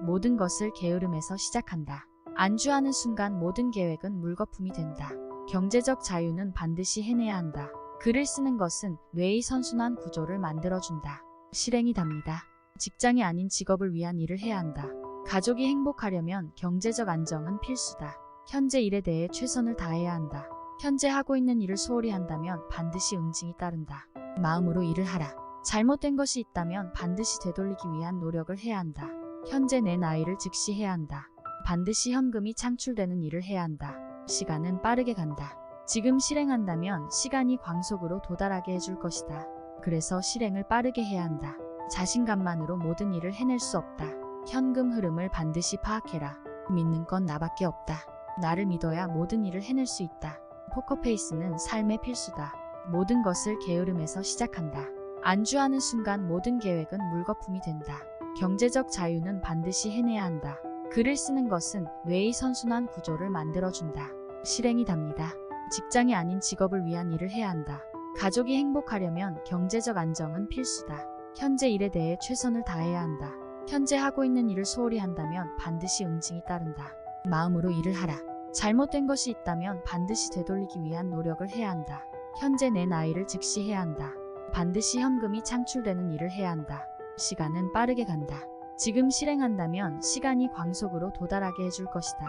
모든 것을 게으름에서 시작한다. 안주하는 순간 모든 계획은 물거품이 된다. 경제적 자유는 반드시 해내야 한다. 글을 쓰는 것은 뇌의 선순환 구조를 만들어준다. 실행이 답니다. 직장이 아닌 직업을 위한 일을 해야 한다. 가족이 행복하려면 경제적 안정은 필수다. 현재 일에 대해 최선을 다해야 한다. 현재 하고 있는 일을 소홀히 한다면 반드시 응징이 따른다. 마음으로 일을 하라. 잘못된 것이 있다면 반드시 되돌리기 위한 노력을 해야 한다. 현재 내 나이를 즉시해야 한다. 반드시 현금이 창출되는 일을 해야 한다. 시간은 빠르게 간다. 지금 실행한다면 시간이 광속으로 도달하게 해줄 것이다. 그래서 실행을 빠르게 해야 한다. 자신감만으로 모든 일을 해낼 수 없다. 현금 흐름을 반드시 파악해라. 믿는 건 나밖에 없다. 나를 믿어야 모든 일을 해낼 수 있다. 포커페이스는 삶의 필수다. 모든 것을 게으름에서 시작한다. 안주하는 순간 모든 계획은 물거품이 된다. 경제적 자유는 반드시 해내야 한다. 글을 쓰는 것은 뇌의 선순환 구조를 만들어준다. 실행이 답니다. 직장이 아닌 직업을 위한 일을 해야 한다. 가족이 행복하려면 경제적 안정은 필수다. 현재 일에 대해 최선을 다해야 한다. 현재 하고 있는 일을 소홀히 한다면 반드시 응징이 따른다. 마음으로 일을 하라. 잘못된 것이 있다면 반드시 되돌리기 위한 노력을 해야 한다. 현재 내 나이를 즉시해야 한다. 반드시 현금이 창출되는 일을 해야 한다. 시간은 빠르게 간다. 지금 실행한다면 시간이 광속으로 도달하게 해줄 것이다.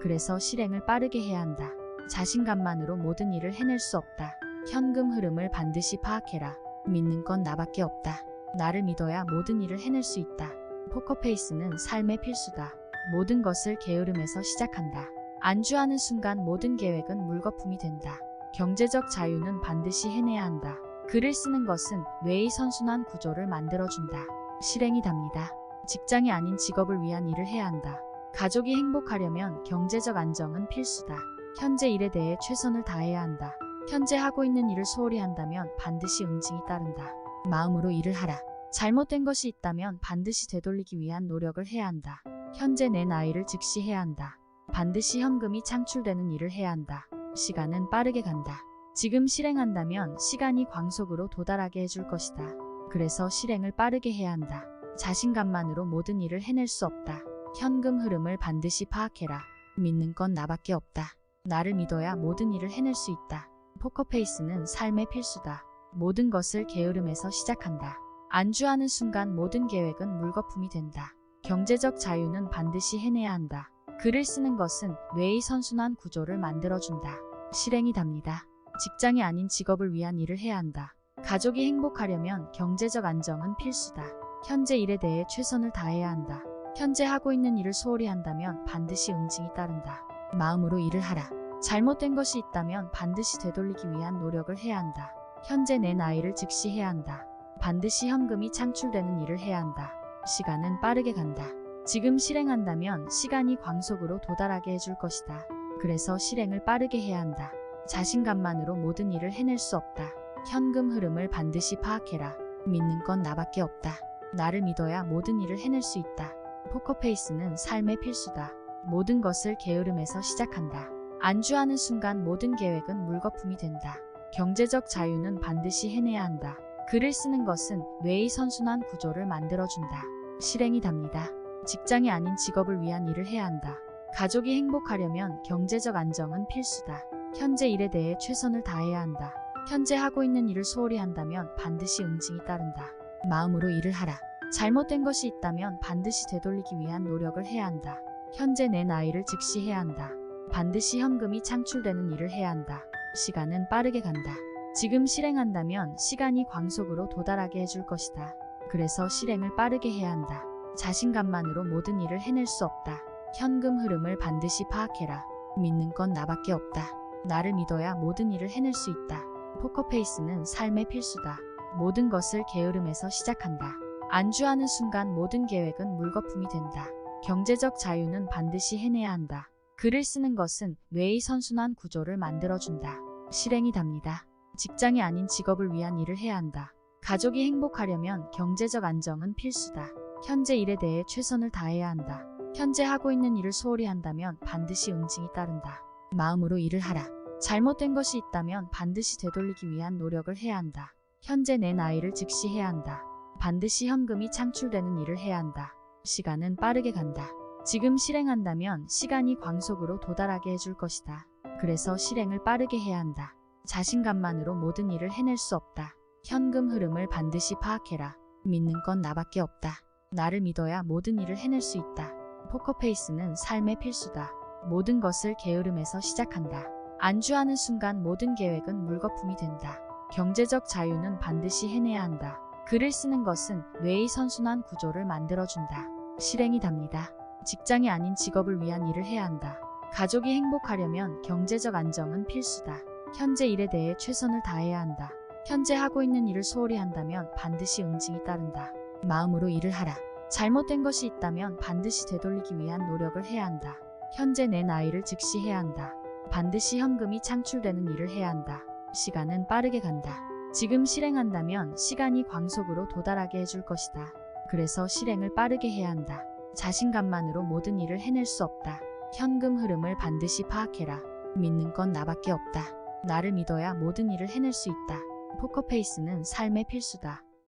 그래서 실행을 빠르게 해야 한다. 자신감만으로 모든 일을 해낼 수 없다. 현금 흐름을 반드시 파악해라. 믿는 건 나밖에 없다. 나를 믿어야 모든 일을 해낼 수 있다. 포커페이스는 삶의 필수다. 모든 것을 게으름에서 시작한다. 안주하는 순간 모든 계획은 물거품이 된다. 경제적 자유는 반드시 해내야 한다. 글을 쓰는 것은 뇌의 선순환 구조를 만들어준다. 실행이 답니다. 직장이 아닌 직업을 위한 일을 해야 한다. 가족이 행복하려면 경제적 안정은 필수다. 현재 일에 대해 최선을 다해야 한다. 현재 하고 있는 일을 소홀히 한다면 반드시 응징이 따른다. 마음으로 일을 하라. 잘못된 것이 있다면 반드시 되돌리기 위한 노력을 해야 한다. 현재 내 나이를 즉시해야 한다. 반드시 현금이 창출되는 일을 해야 한다. 시간은 빠르게 간다. 지금 실행한다면 시간이 광속으로 도달하게 해줄 것이다. 그래서 실행을 빠르게 해야 한다. 자신감만으로 모든 일을 해낼 수 없다. 현금 흐름을 반드시 파악해라. 믿는 건 나밖에 없다. 나를 믿어야 모든 일을 해낼 수 있다. 포커페이스는 삶의 필수다. 모든 것을 게으름에서 시작한다. 안주하는 순간 모든 계획은 물거품이 된다. 경제적 자유는 반드시 해내야 한다. 글을 쓰는 것은 뇌의 선순환 구조를 만들어준다. 실행이 답니다. 직장이 아닌 직업을 위한 일을 해야 한다. 가족이 행복하려면 경제적 안정은 필수다. 현재 일에 대해 최선을 다해야 한다. 현재 하고 있는 일을 소홀히 한다면 반드시 응징이 따른다. 마음으로 일을 하라. 잘못된 것이 있다면 반드시 되돌리기 위한 노력을 해야 한다. 현재 내 나이를 즉시해야 한다. 반드시 현금이 창출되는 일을 해야 한다. 시간은 빠르게 간다. 지금 실행한다면 시간이 광속으로 도달하게 해줄 것이다. 그래서 실행을 빠르게 해야 한다. 자신감만으로 모든 일을 해낼 수 없다. 현금 흐름을 반드시 파악해라. 믿는 건 나밖에 없다. 나를 믿어야 모든 일을 해낼 수 있다. 포커페이스는 삶의 필수다. 모든 것을 게으름에서 시작한다. 안주하는 순간 모든 계획은 물거품이 된다. 경제적 자유는 반드시 해내야 한다. 글을 쓰는 것은 뇌의 선순환 구조를 만들어준다. 실행이 답니다. 직장이 아닌 직업을 위한 일을 해야 한다. 가족이 행복하려면 경제적 안정은 필수다. 현재 일에 대해 최선을 다해야 한다. 현재 하고 있는 일을 소홀히 한다면 반드시 응징이 따른다. 마음으로 일을 하라. 잘못된 것이 있다면 반드시 되돌리기 위한 노력을 해야 한다. 현재 내 나이를 즉시해야 한다. 반드시 현금이 창출되는 일을 해야 한다. 시간은 빠르게 간다. 지금 실행한다면 시간이 광속으로 도달하게 해줄 것이다. 그래서 실행을 빠르게 해야 한다. 자신감만으로 모든 일을 해낼 수 없다. 현금 흐름을 반드시 파악해라. 믿는 건 나밖에 없다. 나를 믿어야 모든 일을 해낼 수 있다. 포커페이스는 삶의 필수다. 모든 것을 게으름에서 시작한다. 안주하는 순간 모든 계획은 물거품이 된다. 경제적 자유는 반드시 해내야 한다. 글을 쓰는 것은 뇌의 선순환 구조를 만들어준다. 실행이 답니다. 직장이 아닌 직업을 위한 일을 해야 한다. 가족이 행복하려면 경제적 안정은 필수다. 현재 일에 대해 최선을 다해야 한다. 현재 하고 있는 일을 소홀히 한다면 반드시 응징이 따른다. 마음으로 일을 하라. 잘못된 것이 있다면 반드시 되돌리기 위한 노력을 해야 한다. 현재 내 나이를 즉시해야 한다. 반드시 현금이 창출되는 일을 해야 한다. 시간은 빠르게 간다. 지금 실행한다면 시간이 광속으로 도달하게 해줄 것이다. 그래서 실행을 빠르게 해야 한다. 자신감만으로 모든 일을 해낼 수 없다. 현금 흐름을 반드시 파악해라. 믿는 건 나밖에 없다. 나를 믿어야 모든 일을 해낼 수 있다. 포커페이스는 삶의 필수다. 모든 것을 게으름에서 시작한다. 안주하는 순간 모든 계획은 물거품이 된다. 경제적 자유는 반드시 해내야 한다. 글을 쓰는 것은 뇌의 선순환 구조를 만들어준다. 실행이 답니다. 직장이 아닌 직업을 위한 일을 해야 한다. 가족이 행복하려면 경제적 안정은 필수다. 현재 일에 대해 최선을 다해야 한다. 현재 하고 있는 일을 소홀히 한다면 반드시 응징이 따른다. 마음으로 일을 하라. 잘못된 것이 있다면 반드시 되돌리기 위한 노력을 해야 한다. 현재 내 나이를 즉시해야 한다. 반드시 현금이 창출되는 일을 해야 한다. 시간은 빠르게 간다. 지금 실행한다면 시간이 광속으로 도달하게 해줄 것이다. 그래서 실행을 빠르게 해야 한다. 자신감만으로 모든 일을 해낼 수 없다. 현금 흐름을 반드시 파악해라. 믿는 건 나밖에 없다. 나를 믿어야 모든 일을 해낼 수 있다. 포커페이스는 삶의 필수다.